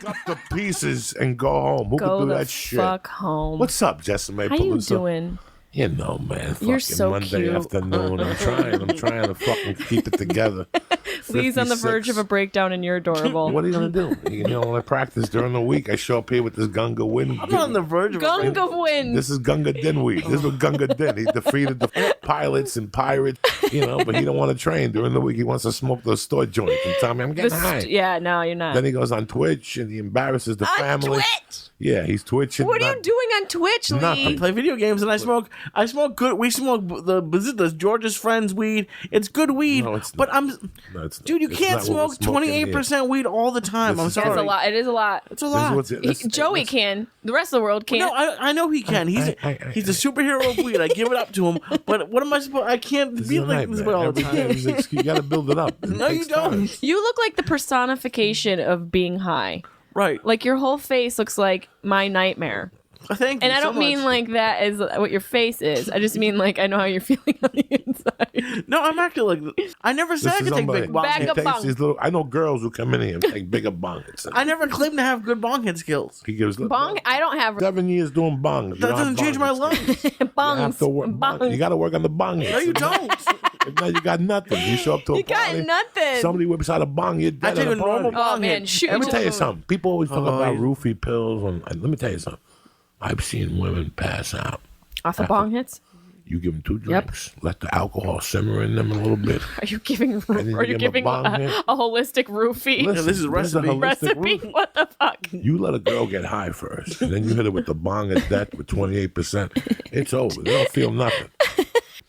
up the pieces and go home. Who could do that shit? Fuck home. What's up, Jessimae Peluso? How you doing? You know, man. You're Fucking so Monday cute. afternoon. I'm trying to fucking keep it together. Lee's on the verge of a breakdown and you're adorable. What are you gonna do? You know, I practice during the week. I show up here with this Gunga Win. I'm on the verge of Gunga win. This is Gunga Dinweed. This is what Gunga did. He defeated the pilots and pirates, you know, but he don't want to train during the week. He wants to smoke those store joints and tell me I'm getting high. Yeah, no, you're not. Then he goes on Twitch and he embarrasses the family. Twitch? Yeah, he's twitching. What are you doing on Twitch, Lee? Nothing. I play video games and I smoke good. We smoke the George's Friends weed. It's good weed, No, it's but not. Dude, you can't smoke 28% weed all the time. I'm sorry. That's a lot. It is a lot. It's a lot. Joey can. The rest of the world can't. No, I know he can. He's a superhero of weed. I give it up to him. But what am I supposed? I can't be like this all the time. You got to build it up. No, you don't. You look like the personification of being high. Right. Like your whole face looks like my nightmare. Thank you. And I don't mean like that as what your face is. I just mean like I know how you're feeling on the inside. No, I'm acting like I never said I could take big bong Bag hits. of bong. I know girls who come in here and take bigger bong hits. I never claimed to have good bong hit skills. He gives Bong? I don't have 7 years doing bong. That doesn't change my lungs. bongs. You got to work on the bong hits. No, you don't. If not, you got nothing. You show up to a You got party, nothing. somebody whips out a bong, you're dead I take at a normal party. bong Oh, man, hit. shoot. Let me tell you something. People always talk about yeah. roofie pills. Let me tell you something. I've seen women pass out. Off the bong hits? You give them 2 drinks, let the alcohol simmer in them a little bit. Are you giving then are you you give 'em a giving bong a hit. holistic roofie? Listen, this is a recipe. holistic Recipe? roofie. What the fuck? You let a girl get high first, and then you hit her with the bong of death with 28%. It's over. They don't feel nothing.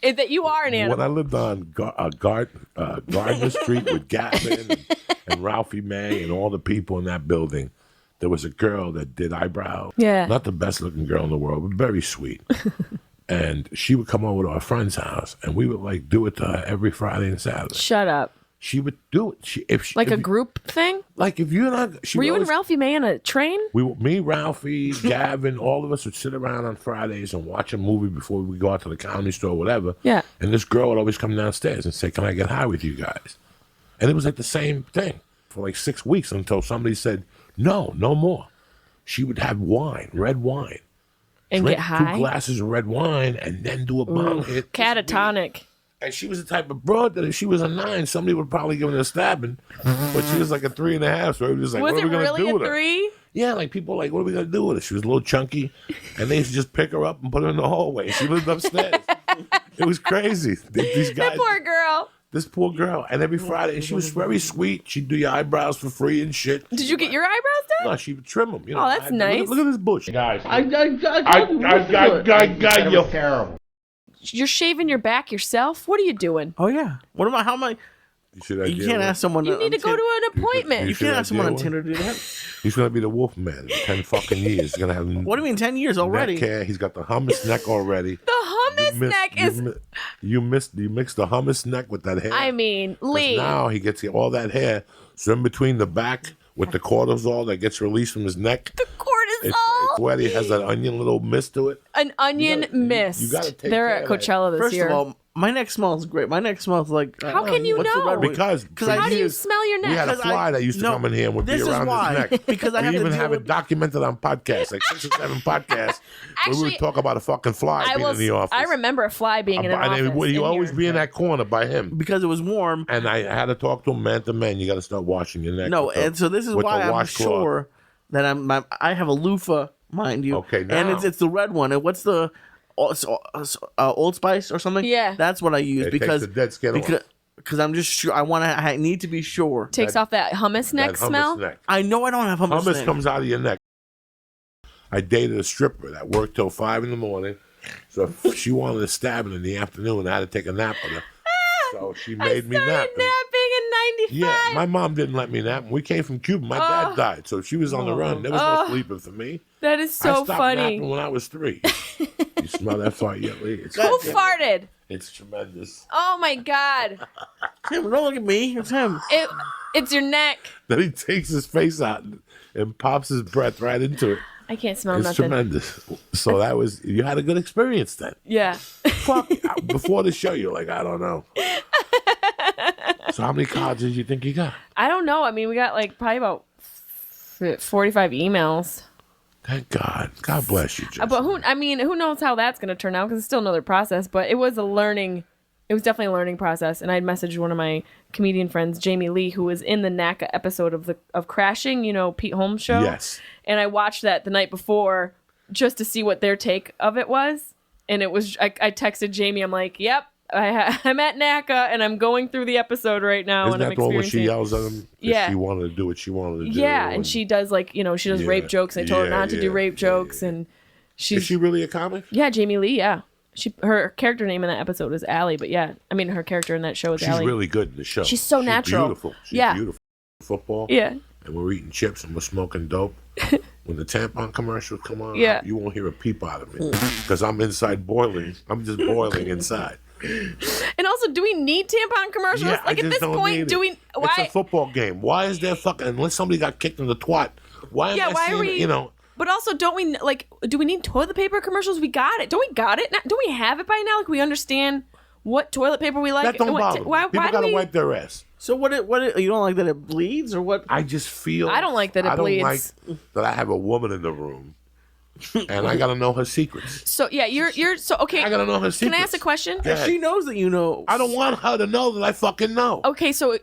That you are an animal. When I lived on Gardner Street with Gatman and Ralphie May and all the people in that building, there was a girl that did eyebrows. Yeah. Not the best looking girl in the world, but very sweet. And she would come over to our friend's house, and we would like do it to her every Friday and Saturday. Shut up. She would do it. Like a group thing? Like if you're not, Were you and Ralphie May on a train? Me, Ralphie, Gavin, all of us would sit around on Fridays and watch a movie before we go out to the comedy store or whatever. Yeah. And this girl would always come downstairs and say, "Can I get high with you guys?" And it was like the same thing for like 6 weeks until somebody said, "No, no more." She would have wine, red wine, And drink get high? 2 glasses of red wine, and then do a bong hit. Catatonic. And she was the type of broad that if she was a 9, somebody would probably give her a stabbing. But she was like a 3.5, so it was like, Was what are it we going to really do a with her? 3? Yeah, like people were like, what are we going to do with her? She was a little chunky, and they used to just pick her up and put her in the hallway. She lived upstairs. It was crazy. These guys, That poor girl. this poor girl. And every Friday, and she was very sweet. She'd do your eyebrows for free and shit. Did you get your eyebrows done? No, she would trim them. You know, Oh, that's nice. Look at this bush. Guys, I you terrible. You're shaving your back yourself? What are you doing? Oh yeah. What am I? How am I? You can't ask someone. You need to go to an appointment. You can't ask someone on Tinder to do that. He's going to be the wolf man in 10 fucking years. He's going to have What do you mean 10 years already? neck hair. He's got the hummus neck already. The hummus neck is... You mix the hummus neck with that hair. I mean, 'Cause Lee. now he gets all that hair. So in between the back with the cortisol that gets released from his neck. The cortisol. It's where he has that onion little mist to it. An onion mist. You gotta take They're care at of that. Coachella this First year. of all, my neck smells great. My neck smells like. How can you what's the know? red word? Because how do you smell your neck? we had a 'Cause fly that used to come in here and would be this is around why. his neck. Because I we have to even deal have it with- documented on podcasts, like 6 or 7 podcasts, where we Actually, would talk about a fucking fly being in the office. I remember a fly being in an office. And he in always here. be in that corner by him. Because it was warm. And I had to talk to him man to man. You got to start washing your neck. No, with the- and so this is with why the I'm washcloth. sure that I have a loofah, mind you. Okay, and now. it's the red one. And what's the Old Spice or something? Yeah. That's what I use It because takes the dead skin off. because I'm just sure I need to be sure. Takes off that hummus neck That hummus smell. neck. I know I don't have hummus. Hummus neck. comes out of your neck. I dated a stripper that worked till 5 a.m. So if she wanted to stab it in the afternoon, I had to take a nap with her. So she made me I nap. started napping in 95. Yeah, my mom didn't let me nap. We came from Cuba. My dad died, so she was on the run. There was no sleeping for me. That is I so stopped funny. napping when I was 3. You smell that fart yet, Lee? It's, Who farted? it's tremendous. Oh my god. Tim, don't look at me. It's him. It's your neck. Then he takes his face out and pops his breath right into it. I can't smell It's nothing. tremendous. So that was, you had a good experience then. Yeah. Fuck. Before the show, you're like, I don't know. So how many cards did you think you got? I don't know. I mean, we got like probably about 45 emails. Thank God. God bless you, Jessica. But who knows how that's going to turn out, because it's still another process. But it was definitely a learning process. And I had messaged one of my comedian friends, Jamie Lee, who was in the NACA episode of Crashing, Pete Holmes' show. Yes. And I watched that the night before just to see what their take of it was. And it was, I texted Jamie, I'm like, yep, I'm at NACA and I'm going through the episode right now. Isn't and that the one where she yells at him? Yeah. She wanted to do what she wanted to do. Yeah, and she does she does rape jokes. And I told her not to do rape jokes. And is she really a comic? Yeah, Jamie Lee, yeah. Her character name in that episode is Allie, but yeah, her character in that show is Allie. She's really good in the show. She's so natural. Beautiful. She's beautiful. Football. Yeah. And we're eating chips and we're smoking dope. When the tampon commercials come on, you won't hear a peep out of me because I'm inside boiling. I'm just boiling inside. And also, do we need tampon commercials? Yeah, at this point, do we? Why? It's a football game. Why is there fucking, unless somebody got kicked in the twat? Why are we? But also, don't we do we need toilet paper commercials? We got it. Don't we got it? Don't we have it by now? We understand what toilet paper we like. That don't bother me. People gotta wipe their ass. So what you don't like that it bleeds or what? I just feel I don't like that it bleeds. I don't like that I have a woman in the room and I gotta know her secrets. So yeah, you're so okay. I gotta know her secrets. Can I ask a question? She knows that you know. I don't want her to know that I fucking know. Okay, so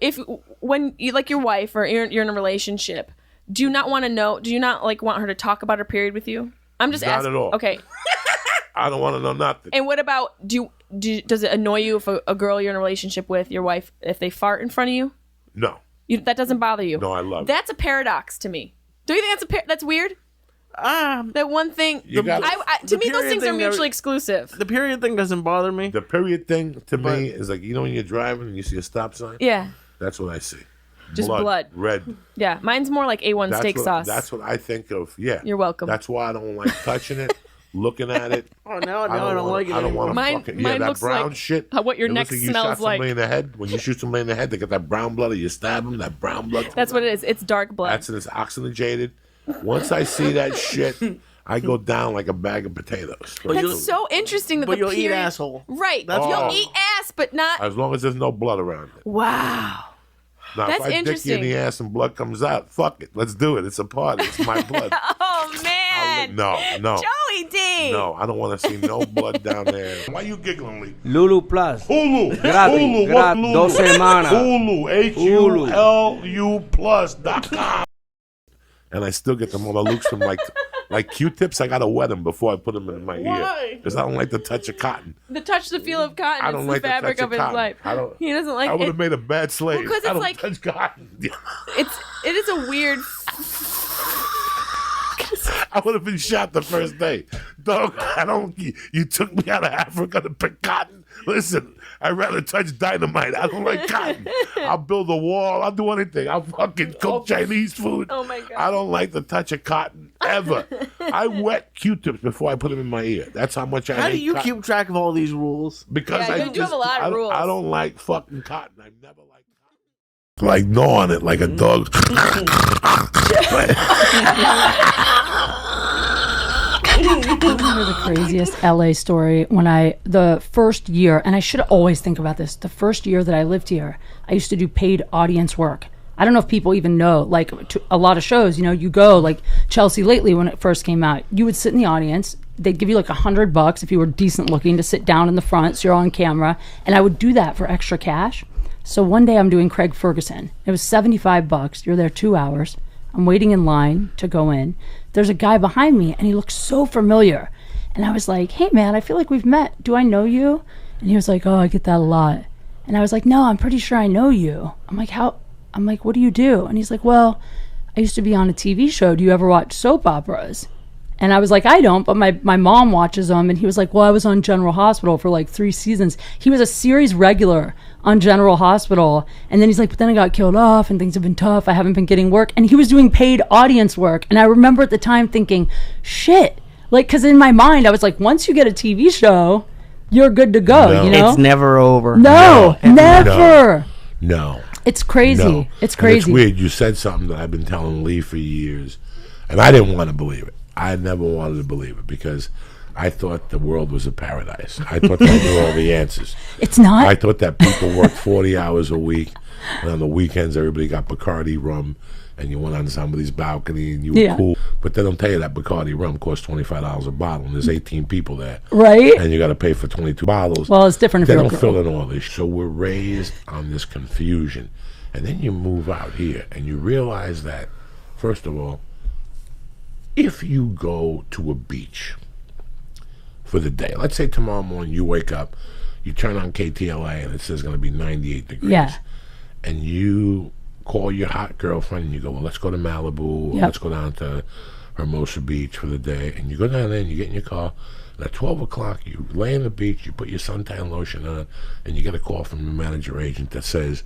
when you your wife or you're in a relationship, do you not want to know? Do you not want her to talk about her period with you? I'm just asking. Not at all. Okay. I don't want to know nothing. And what about does it annoy you if a girl you're in a relationship with, your wife, if they fart in front of you? No. That doesn't bother you? No, I love it. That's a paradox to me. Do you think that's weird? That one thing. To me, those things are mutually exclusive. The period thing doesn't bother me. The period thing to me is when you're driving and you see a stop sign. Yeah. That's what I see. Just blood. Red. Yeah, mine's more like A1 steak sauce. That's what I think of. Yeah. You're welcome. That's why I don't like touching it, looking at it. Oh, now I don't like it. I don't want to fucking... Mine that looks brown like shit. What your neck smells like. You shot somebody in the head. When you shoot somebody in the head, they get that brown blood or you stab them, that brown blood. That's what it is. It's dark blood. It's oxygenated. Once I see that shit... I go down like a bag of potatoes. That's so interesting that you'll eat asshole. Right. You'll eat ass, but not... As long as there's no blood around it. Wow. Now, that's if I dick you in the ass and blood comes out, fuck it. Let's do it. It's a party. It's my blood. Oh, man. No. Joey D. No, I don't want to see no blood down there. Why are you giggling, Lee? Lulu Plus. Hulu. Gratis. Hulu. What Lulu? 2 semanas. Hulu. HULU+.com. And I still get them all the looks from like Q-tips. I gotta wet them before I put them in my ear because I don't like the touch of cotton. The feel of cotton. I don't like the fabric the touch of his cotton. life. He doesn't like. I would have made a bad slave. Because I don't touch cotton. It is a weird. I would have been shot the first day. Dog, you took me out of Africa to pick cotton. Listen, I'd rather touch dynamite. I don't like cotton. I'll build a wall. I'll do anything. I'll fucking cook Chinese food. Oh my God. I don't like the touch of cotton ever. I wet Q-tips before I put them in my ear. That's how much I hate How do you cotton. keep track of all these rules? Because you do have a lot of rules. I don't like fucking cotton. I've never liked cotton. Like gnawing it like a dog. I remember the craziest LA story when the first year, and I should always think about this, the first year that I lived here, I used to do paid audience work. I don't know if people even know, to a lot of shows, you go, like Chelsea Lately when it first came out, you would sit in the audience, they'd give you $100 if you were decent looking to sit down in the front so you're on camera, and I would do that for extra cash. So one day I'm doing Craig Ferguson. It was $75. You're there 2 hours. I'm waiting in line to go in. There's a guy behind me, and he looks so familiar. And I was like, hey, man, I feel like we've met. Do I know you? And he was like, oh, I get that a lot. And I was like, no, I'm pretty sure I know you. I'm like, how? I'm like, what do you do? And he's like, well, I used to be on a TV show. Do you ever watch soap operas? And I was like, I don't, but my mom watches them. And he was like, well, I was on General Hospital for 3 seasons. He was a series regular on General Hospital. And then he's like, but then I got killed off and things have been tough. I haven't been getting work. And he was doing paid audience work. And I remember at the time thinking, shit. Because in my mind, I was like, once you get a TV show, you're good to go, It's never over. No, never. No. It's crazy. No. It's crazy. And it's weird. You said something that I've been telling Lee for years. And I didn't want to believe it. I never wanted to believe it because I thought the world was a paradise. I thought I knew all the answers. It's not. I thought that people worked 40 hours a week, and on the weekends everybody got Bacardi rum, and you went on somebody's balcony and you were cool. But they don't tell you that Bacardi rum costs $25 a bottle, and there's 18 people there. Right. And you got to pay for 22 bottles. Well, it's different if they you're a don't girl. fill in all this. So we're raised on this confusion. And then you move out here, and you realize that, first of all, if you go to a beach for the day, let's say tomorrow morning you wake up, you turn on KTLA, and it says going to be 98 degrees. Yeah. And you call your hot girlfriend and you go, well, let's go to Malibu, or let's go down to Hermosa Beach for the day. And you go down there and you get in your car, and at 12 o'clock you lay on the beach, you put your suntan lotion on, and you get a call from the manager agent that says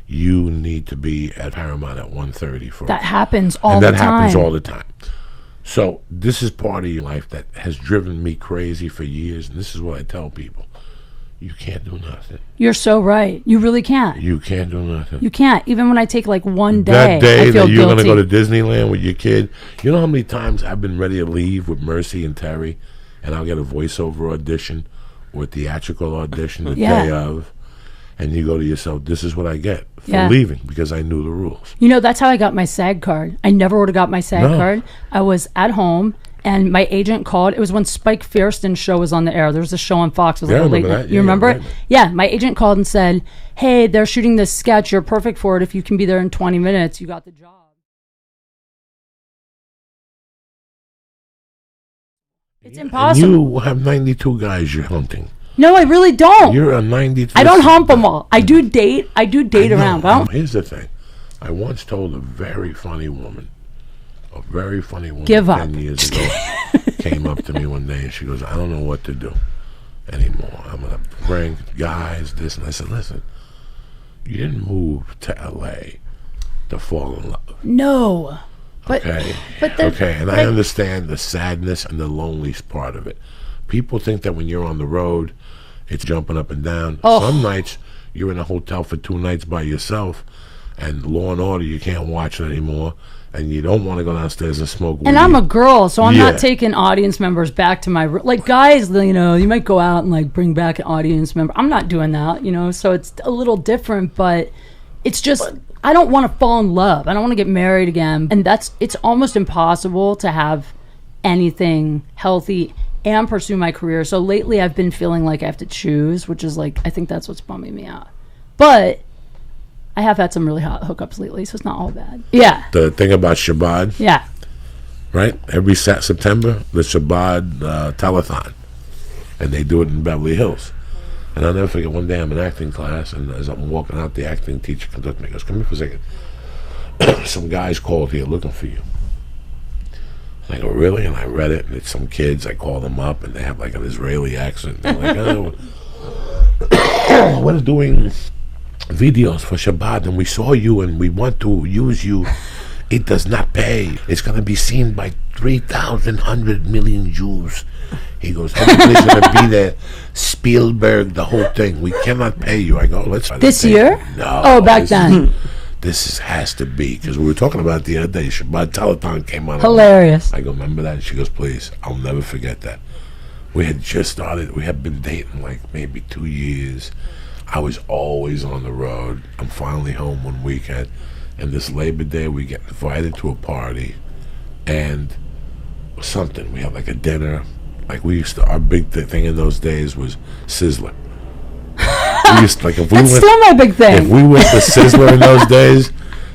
you need to be at Paramount at 1:30 for That happens all the time. And that happens all the time. So this is part of your life that has driven me crazy for years, and this is what I tell people. You can't do nothing. You're so right. You really can't. You can't do nothing. You can't. Even when I take like one day, That day I feel that you're going to guilty. go to Disneyland with your kid, you know how many times I've been ready to leave with Mercy and Terry, and I'll get a voiceover audition or a theatrical audition the day of, and you go to yourself, this is what I get for leaving, because I knew the rules. You know, that's how I got my SAG card. I never would have got my SAG card. I was at home, and my agent called. It was when Spike Fiersten's show was on the air. There was a show on Fox. It was like a late night. You remember it? Yeah, my agent called and said, hey, they're shooting this sketch. You're perfect for it. If you can be there in 20 minutes, you got the job. It's impossible. And you have 92 guys you're hunting. No, I really don't. You're a 92. I don't hump them all. I do date around. Well, here's the thing. I once told a very funny woman, Give up. 10 years ago, came up to me one day and she goes, I don't know what to do anymore. I'm going to bring guys, this. And I said, listen, you didn't move to L.A. to fall in love. no. But, Okay. but And I understand the sadness and the lonely part of it. People think that when you're on the road, it's jumping up and down. Some nights you're in a hotel for 2 nights by yourself, and Law and Order you can't watch it anymore, and you don't want to go downstairs and smoke weed. And I'm a girl, so I'm not taking audience members back to my room. Like guys, you know, you might go out and like bring back an audience member. I'm not doing that, you know. So it's a little different, but it's just I don't want to fall in love. I don't want to get married again, and it's almost impossible to have anything healthy and pursue my career. So lately I've been feeling like I have to choose, which is like I think that's what's bumming me out. But I have had some really hot hookups lately, so it's not all bad. Yeah. The thing about Shabbat, Yeah. right? Every September, the Shabbat telethon, and they do it in Beverly Hills. And I'll never forget, one day I'm in acting class, and as I'm walking out, the acting teacher comes up to me and goes, come here for a second. Some guys called here looking for you. And I go, really? And I read it, and it's some kids. I call them up, and they have like an Israeli accent. They're like, oh, we're doing videos for Shabbat, and we saw you, and we want to use you. It does not pay. It's going to be seen by 3,100 million Jews. He goes, everybody's going to be there. Spielberg, the whole thing. We cannot pay you. I go, let's try This year? No. Oh, back then. This has to be, because we were talking about it the other day. Shabbat telethon came on. Hilarious. I go, remember that? And she goes, please, I'll never forget that. We had just started. We had been dating like maybe 2 years. I was always on the road. I'm finally home one weekend. And this Labor Day, we get invited to a party and something. We had like a dinner. Like we used to, our big thing in those days was Sizzler. We used to, like, if we That's went, still my big thing. if we went to Sizzler in those days,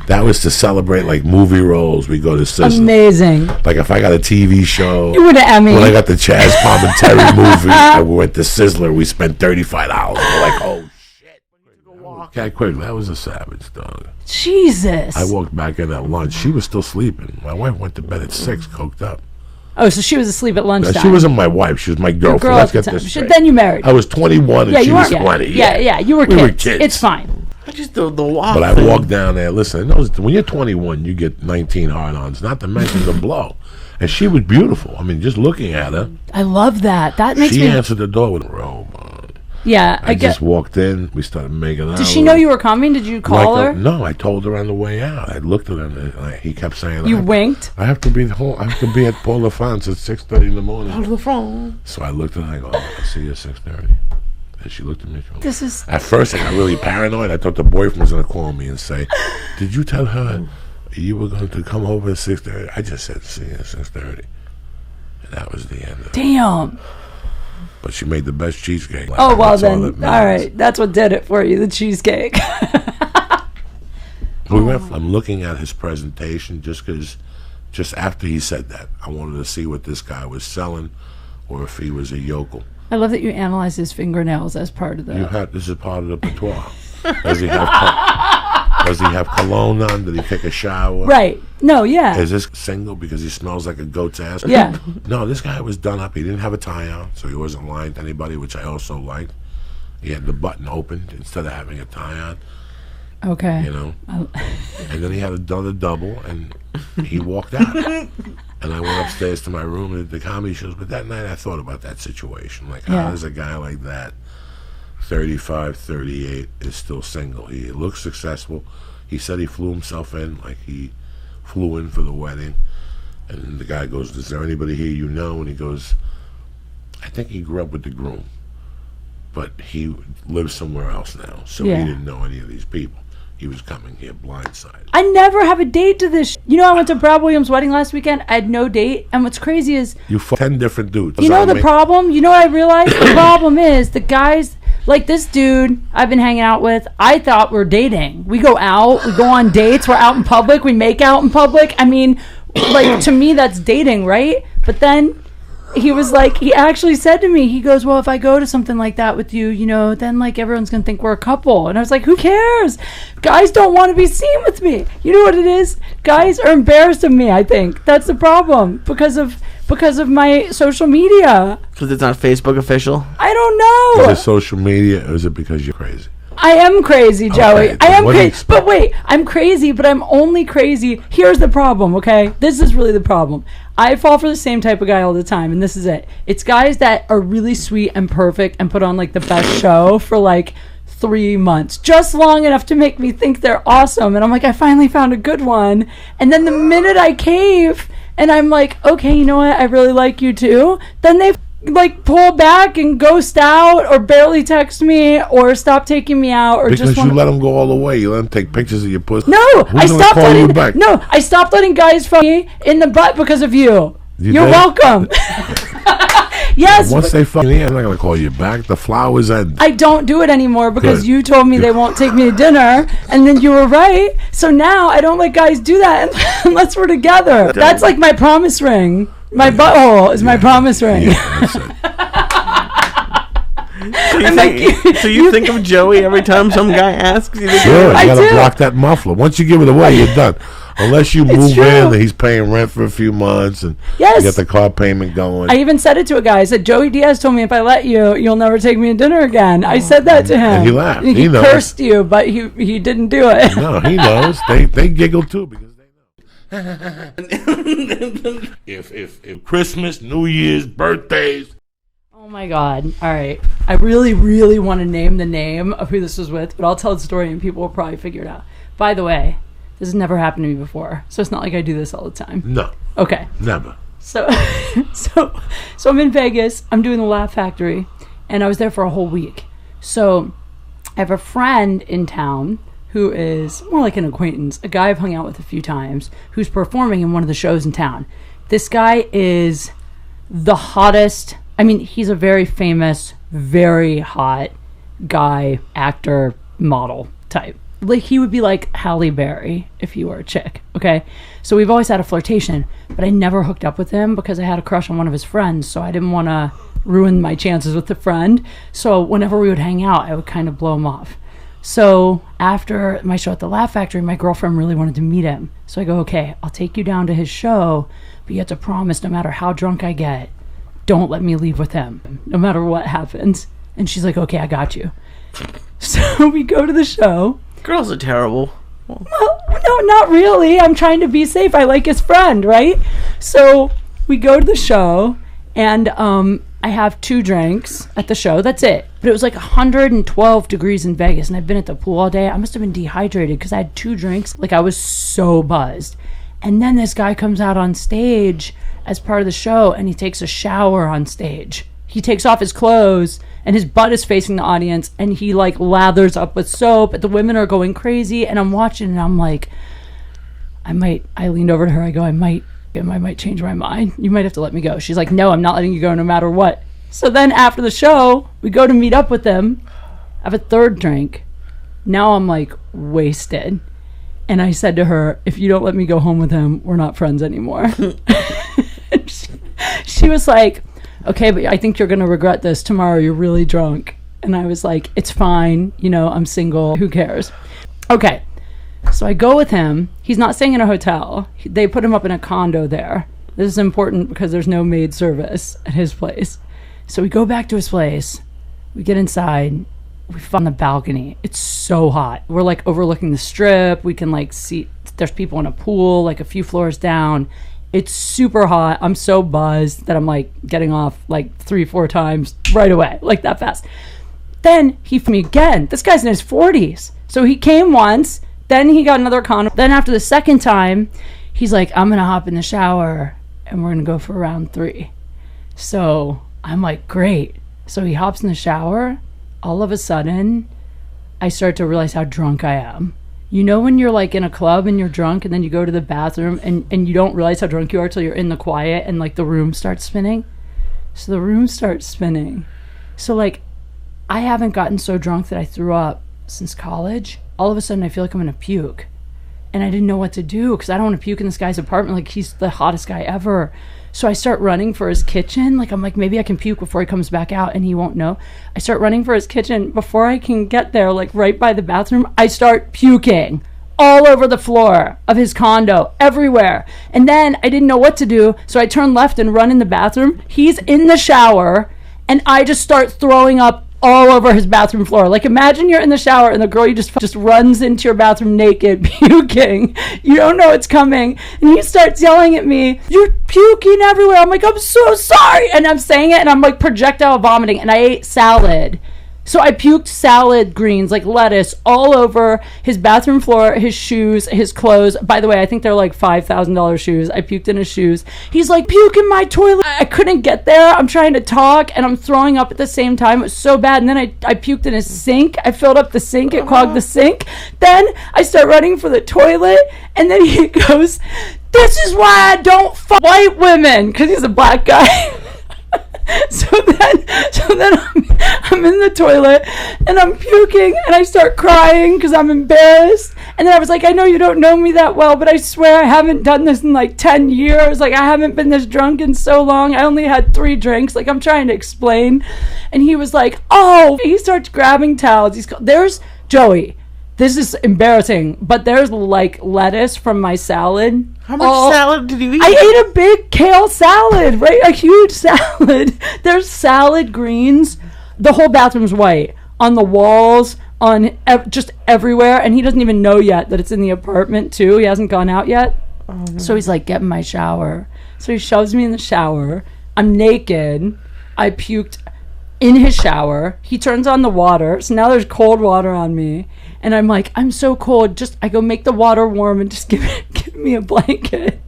that was to celebrate like movie roles. We go to Sizzler. Amazing. Like if I got a TV show, You would have Emmy. when I got the Chaz Palminteri movie, and we went to Sizzler, we spent $35. We're like, oh shit. Kate Quigley, that was a savage, dog. Jesus. I walked back in at lunch. She was still sleeping. My wife went to bed at 6, coked up. Oh, so she was asleep at lunchtime. She wasn't my wife. She was my girlfriend. Girl Let's at the get time. this straight. Then you married. I was 21 and she was 20. Yeah, you were We kids. were kids. It's fine. I just the wild But I thing. walked down there. Listen, when you're 21, you get 19 hard-ons, not to mention the blow. And she was beautiful. I mean, just looking at her, I love that. That makes she me. answered the door with a robe on. Yeah, I get. just walked in. We started making out. Did she know you were coming? Did you call her? No, I told her on the way out. I looked at her, and he kept saying, You winked. I have to be home. I have to be at Paul LaFonce at 6:30 in the morning. On the phone. So I looked at her and I go, I'll see you at 6:30. And she looked at me. She goes, This is. at first, I got really paranoid. I thought the boyfriend was going to call me and say, did you tell her you were going to come over at 6:30. I just said see you at 6:30. And that was the end of it. Damn. But she made the best cheesecake. Oh, well That's then, all all right. That's what did it for you, the cheesecake. I'm looking at his presentation just after he said that, I wanted to see what this guy was selling or if he was a yokel. I love that you analyze his fingernails as part of the... This is part of the repertoire. Does he have cologne on? Did he take a shower? Right. No, yeah. Is this single because he smells like a goat's ass? Yeah. No, this guy was done up. He didn't have a tie on, so he wasn't lying to anybody, which I also liked. He had the button opened instead of having a tie on. Okay. You know? And then he had another double, and he walked out. And I went upstairs to my room and did the comedy shows. But that night I thought about that situation. Like, how does a guy like that, 35, 38, is still single? He looks successful. He said he flew himself in, like he flew in for the wedding. And the guy goes, is there anybody here you know? And he goes, I think he grew up with the groom. But he lives somewhere else now. So he didn't know any of these people. He was coming here blindsided. I never have a date to this. You know, I went to Brad Williams' wedding last weekend. I had no date. And what's crazy is... You fuck 10 different dudes. You know the problem? You know what I realized? The problem is the guys... Like this dude I've been hanging out with, I thought we're dating. We go out. We go on dates. We're out in public. We make out in public. I mean, like, to me, that's dating, right? But then... He was like, he actually said to me, he goes, well, if I go to something like that with you, you know, then like everyone's going to think we're a couple. And I was like, who cares? Guys don't want to be seen with me. You know what it is? Guys are embarrassed of me, I think. That's the problem because of my social media. Because it's not Facebook official? I don't know. Is it social media or is it because you're crazy? I am crazy, Joey. Okay, I am crazy. But wait, I'm crazy, but I'm only crazy. Here's the problem, okay? This is really the problem. I fall for the same type of guy all the time, and this is it. It's guys that are really sweet and perfect and put on, like, the best show for, like, 3 months. Just long enough to make me think they're awesome. And I'm like, I finally found a good one. And then the minute I cave, and I'm like, okay, you know what? I really like you, too. Then they like pull back and ghost out or barely text me or stop taking me out or because just you let them go all the way. You let them take pictures of your pussy. No, I stopped letting guys fuck me in the butt because of you. You're welcome. Yes. Once they fuck me, I'm not gonna call you back. The flowers end. I don't do it anymore because you told me they won't take me to dinner, and then you were right. So now I don't let guys do that unless we're together. That's like my promise ring. My butthole is my promise ring. Yeah, that's it. So you think of Joey every time some guy asks you to do Sure, it? you gotta block that muffler. Once you give it away, you're done. Unless you move in and he's paying rent for a few months and you get the car payment going. I even said it to a guy. I said, Joey Diaz told me if I let you, you'll never take me to dinner again. I said that to him. And he laughed. He cursed you, but he didn't do it. No, he knows. They giggle too because they know. if Christmas, New Year's, birthdays. Oh my God. All right. I really, really want to name the name of who this was with, but I'll tell the story and people will probably figure it out. By the way, this has never happened to me before, so it's not like I do this all the time. No. Okay. Never. So I'm in Vegas. I'm doing the Laugh Factory, and I was there for a whole week. So I have a friend in town who is more like an acquaintance, a guy I've hung out with a few times, who's performing in one of the shows in town. This guy is the hottest. I mean, he's a very famous, very hot guy, actor, model type. Like, he would be like Halle Berry if he were a chick, okay? So we've always had a flirtation, but I never hooked up with him because I had a crush on one of his friends, so I didn't want to ruin my chances with the friend. So whenever we would hang out, I would kind of blow him off. So after my show at the Laugh Factory, my girlfriend really wanted to meet him. So I go, okay, I'll take you down to his show, but you have to promise no matter how drunk I get, don't let me leave with him, no matter what happens. And she's like, okay, I got you. So we go to the show. Girls are terrible. Well, no, not really. I'm trying to be safe. I like his friend, right? So we go to the show, and I have 2 drinks at the show. That's it. But it was like 112 degrees in Vegas, and I've been at the pool all day. I must have been dehydrated because I had 2 drinks. Like, I was so buzzed. And then this guy comes out on stage as part of the show, and he takes a shower on stage. He takes off his clothes, and his butt is facing the audience, and he like lathers up with soap. The women are going crazy, and I'm watching, and I'm like, I leaned over to her. I go, I might change my mind. You might have to let me go. She's like, no, I'm not letting you go no matter what. So then after the show, we go to meet up with them. I have a third drink. Now I'm like wasted. And I said to her, if you don't let me go home with him, we're not friends anymore. She was like, okay, but I think you're going to regret this tomorrow. You're really drunk. And I was like, it's fine. You know, I'm single. Who cares? Okay. So I go with him. He's not staying in a hotel. They put him up in a condo there. This is important because there's no maid service at his place. So we go back to his place. We get inside. We find the balcony. It's so hot. We're like overlooking the strip. We can like see there's people in a pool like a few floors down. It's super hot. I'm so buzzed that I'm like getting off like 3-4 times right away, like that fast. Then he for me again. This guy's in his 40s. So he came once. Then he got another condo. Then after the second time, he's like, I'm going to hop in the shower and we're going to go for round 3. So I'm like, great. So he hops in the shower. All of a sudden, I start to realize how drunk I am. You know when you're like in a club and you're drunk and then you go to the bathroom and you don't realize how drunk you are till you're in the quiet and like the room starts spinning? So the room starts spinning. So like I haven't gotten so drunk that I threw up since college. All of a sudden I feel like I'm going to puke. And I didn't know what to do because I don't want to puke in this guy's apartment. Like he's the hottest guy ever. So I start running for his kitchen. Like I'm like, maybe I can puke before he comes back out and he won't know. I start running for his kitchen. Before I can get there, like right by the bathroom, I start puking all over the floor of his condo, everywhere. And then I didn't know what to do. So I turn left and run in the bathroom. He's in the shower and I just start throwing up all over his bathroom floor. Like imagine you're in the shower and the girl you just runs into your bathroom naked, puking. You don't know it's coming. And he starts yelling at me, you're puking everywhere. I'm like, I'm so sorry. And I'm saying it and I'm like projectile vomiting. And I ate salad. So I puked salad greens, like lettuce, all over his bathroom floor, his shoes, his clothes. By the way, I think they're like $5,000 shoes. I puked in his shoes. He's like, puke in my toilet. I couldn't get there. I'm trying to talk and I'm throwing up at the same time. It was so bad. And then I puked in his sink. I filled up the sink. It clogged the sink. Then I start running for the toilet. And then he goes, this is why I don't fuck white women. Because he's a black guy. So then I'm in the toilet and I'm puking and I start crying because I'm embarrassed. And then I was like, I know you don't know me that well, but I swear I haven't done this in like 10 years. Like I haven't been this drunk in so long. I only had 3 drinks. Like I'm trying to explain. And he was like, oh, he starts grabbing towels. There's Joey. This is embarrassing, but there's like lettuce from my salad. How much salad did you eat? I ate a big kale salad, right? A huge salad. There's salad greens. The whole bathroom's white. On the walls, just everywhere. And he doesn't even know yet that it's in the apartment, too. He hasn't gone out yet. Oh, no. So he's like, get in my shower. So he shoves me in the shower. I'm naked. I puked in his shower. He turns on the water. So now there's cold water on me. And I'm like, I'm so cold. I go make the water warm and just give me a blanket.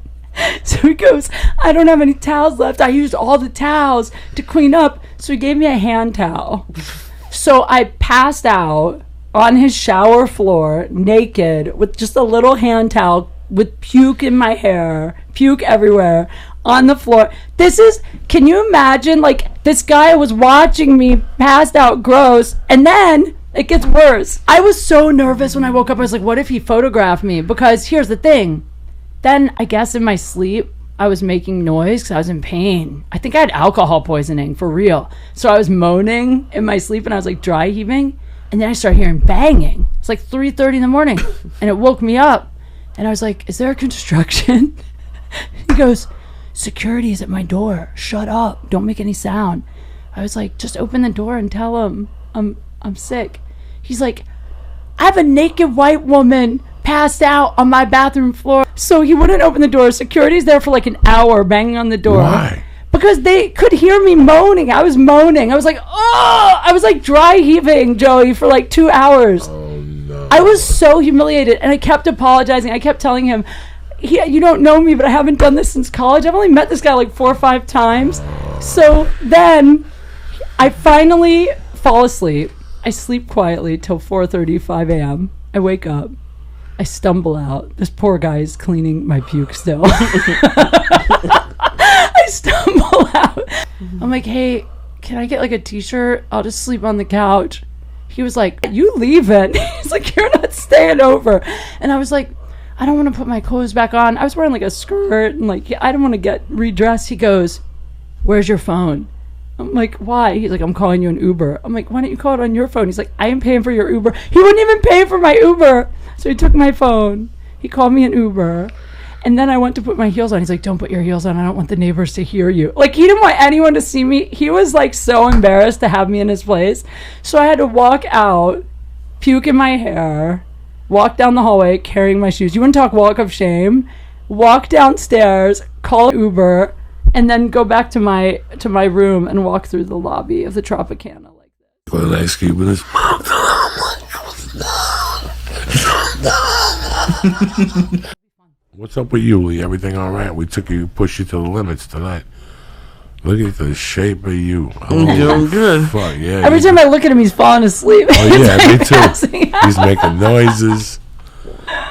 So he goes, I don't have any towels left. I used all the towels to clean up. So he gave me a hand towel. So I passed out on his shower floor naked with just a little hand towel with puke in my hair, puke everywhere on the floor. Can you imagine? Like this guy was watching me passed out gross. And then it gets worse. I was so nervous when I woke up. I was like, what if he photographed me? Because here's the thing. Then I guess in my sleep, I was making noise because I was in pain. I think I had alcohol poisoning for real. So I was moaning in my sleep and I was like dry heaving. And then I started hearing banging. It's like 3:30 in the morning. And it woke me up. And I was like, is there a construction? He goes, security is at my door. Shut up. Don't make any sound. I was like, just open the door and tell him I'm sick. He's like, I have a naked white woman passed out on my bathroom floor. So he wouldn't open the door. Security's there for like an hour banging on the door. Why? Because they could hear me moaning. I was moaning. I was like, oh! I was like dry heaving, Joey, for like 2 hours. Oh, no. I was so humiliated. And I kept apologizing. I kept telling him, you don't know me, but I haven't done this since college. I've only met this guy like 4 or 5 times. So then I finally fall asleep. I sleep quietly till 4:35 a.m. I wake up. I stumble out. This poor guy is cleaning my puke still. I stumble out. I'm like, hey, can I get like a t-shirt? I'll just sleep on the couch. He was like, you leaving? He's like, you're not staying over. And I was like, I don't want to put my clothes back on. I was wearing like a skirt and like, I don't want to get redressed. He goes, where's your phone? I'm like, why? He's like, I'm calling you an Uber. I'm like, why don't you call it on your phone? He's like, I am paying for your Uber. He wouldn't even pay for my Uber. So he took my phone. He called me an Uber. And then I went to put my heels on. He's like, don't put your heels on. I don't want the neighbors to hear you. Like, he didn't want anyone to see me. He was like so embarrassed to have me in his place. So I had to walk out, puke in my hair, walk down the hallway carrying my shoes. You want to talk walk of shame? Walk downstairs, call an Uber, and then go back to my room and walk through the lobby of the Tropicana like that. What did I keep with this? What's up with you, Lee? Everything all right? We pushed you to the limits tonight. Look at the shape of you. I'm doing good. Fuck, yeah. Every time I look at him, he's falling asleep. Oh, yeah, me too. Passing out. He's making noises.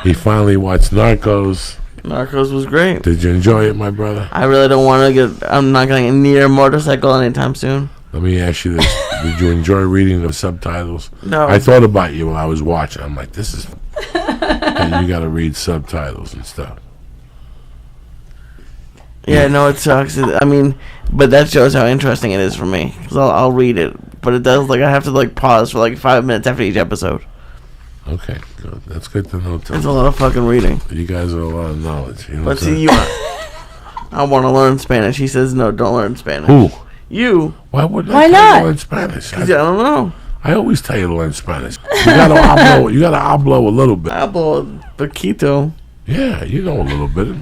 He finally watched Narcos. Narcos was great. Did you enjoy it, my brother? I really don't want to get. I'm not getting near a motorcycle anytime soon. Let me ask you this. Did you enjoy reading the subtitles? No. I thought about you when I was watching. I'm like, this is... and you got to read subtitles and stuff. Yeah, no, it sucks. I mean, but that shows how interesting it is for me. Because I'll read it. But it does, like, I have to, like, pause for, like, 5 minutes after each episode. Okay, good. That's good to know, too. It's a lot of fucking reading. You guys are a lot of knowledge. You know But see, I want to learn Spanish. He says, no, don't learn Spanish. Who? You. Why wouldn't Why I tell you not? to learn Spanish? I don't know. I always tell you to learn Spanish. You got to hablo. You got to hablo a little bit. Hablo poquito. Yeah, you know a little bit.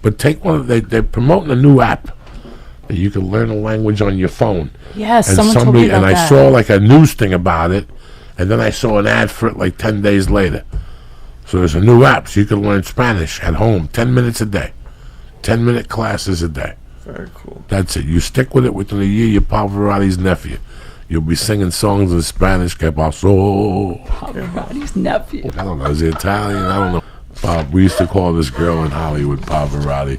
But take one. They're promoting a new app that you can learn a language on your phone. Yes, And someone told me about and I that. saw like a news thing about it, and then I saw an ad for it like 10 days later. So there's a new app, so you can learn Spanish at home, 10 minutes a day, 10-minute classes a day. Very cool. That's it. You stick with it. Within a year, you're Pavarotti's nephew. You'll be singing songs in Spanish. Que pasó? Pavarotti's nephew. I don't know. Is it Italian? I don't know. We used to call this girl in Hollywood Pavarotti.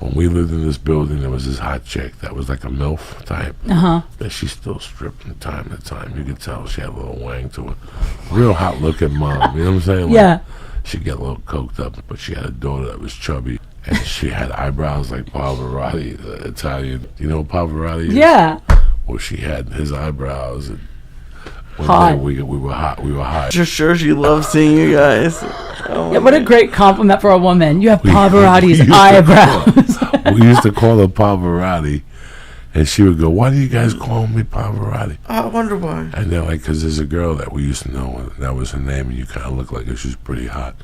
When we lived in this building, there was this hot chick that was like a MILF type. That she still stripped from time to time. You could tell she had a little wang to her. Real hot looking mom. You know what I'm saying? Like, Yeah. she'd get a little coked up, but she had a daughter that was chubby. And she had eyebrows like Pavarotti, Italian. You know what Pavarotti is? Yeah. Well, she had his eyebrows. And one Hot. day we were hot. We were hot. Just sure she loves seeing you guys. Oh Yeah, what a great compliment for a woman. You have Pavarotti's we used to eyebrows. We used to call her Pavarotti, and she would go, "Why do you guys call me Pavarotti?" I wonder why. And they're like, "Because there's a girl that we used to know, and that was her name, and you kind of look like her. She's pretty hot."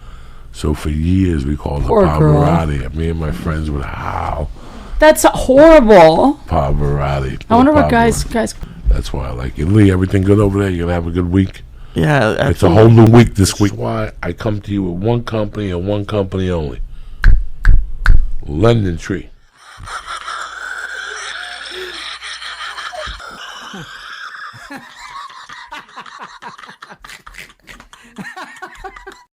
So for years we called her Poor girl. Pavarotti, and me and my friends would howl That's horrible. Pavarotti. I wonder what Pavarotti. guys. That's why I like you, Lee. Everything good over there? You gonna have a good week? Yeah, It's a whole new week this week. That's why I come to you with one company and one company only. London Tree.